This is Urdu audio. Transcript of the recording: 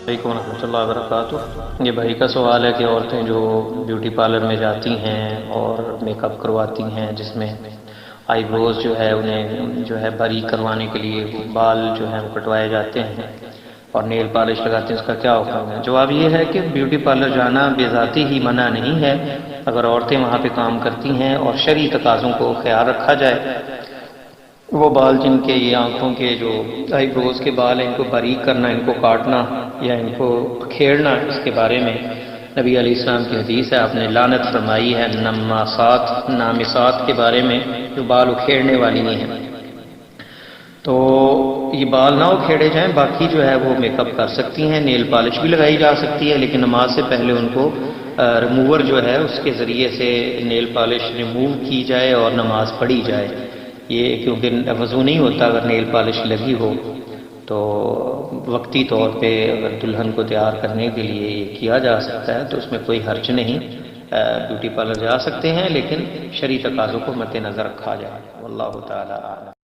علیکم ورحمۃ اللہ وبرکاتہ۔ یہ بھائی کا سوال ہے کہ عورتیں جو بیوٹی پارلر میں جاتی ہیں اور میک اپ کرواتی ہیں، جس میں آئی بروز جو ہے انہیں جو ہے باریک کروانے کے لیے بال جو ہیں وہ کٹوائے جاتے ہیں اور نیل پالش لگاتے ہیں، اس کا کیا حکم ہے؟ جواب یہ ہے کہ بیوٹی پارلر جانا بے ذاتی ہی منع نہیں ہے، اگر عورتیں وہاں پہ کام کرتی ہیں اور شرعی تقاضوں کو خیال رکھا جائے۔ وہ بال جن کے یہ آنکھوں کے جو آئی بروز کے بال ہیں، ان کو باریک کرنا، ان کو کاٹنا یا ان کو کھیڑنا، اس کے بارے میں نبی علیہ السلام کی حدیث ہے، آپ نے لعنت فرمائی ہے نامسات کے بارے میں، جو بال اکھیڑنے والی ہیں۔ تو یہ بال نہ اکھیڑے جائیں، باقی جو ہے وہ میک اپ کر سکتی ہیں، نیل پالش بھی لگائی جا سکتی ہے، لیکن نماز سے پہلے ان کو ریموور جو ہے اس کے ذریعے سے نیل پالش ریموو کی جائے اور نماز پڑھی جائے۔ یہ کیونکہ وضو نہیں ہوتا اگر نیل پالش لگی ہو، تو وقتی طور پہ اگر دلہن کو تیار کرنے کے لیے یہ کیا جا سکتا ہے تو اس میں کوئی حرج نہیں، بیوٹی پارلر جا سکتے ہیں، لیکن شرعی تقاضوں کو مد نظر رکھا جائے۔ واللہ تعالی اعلم۔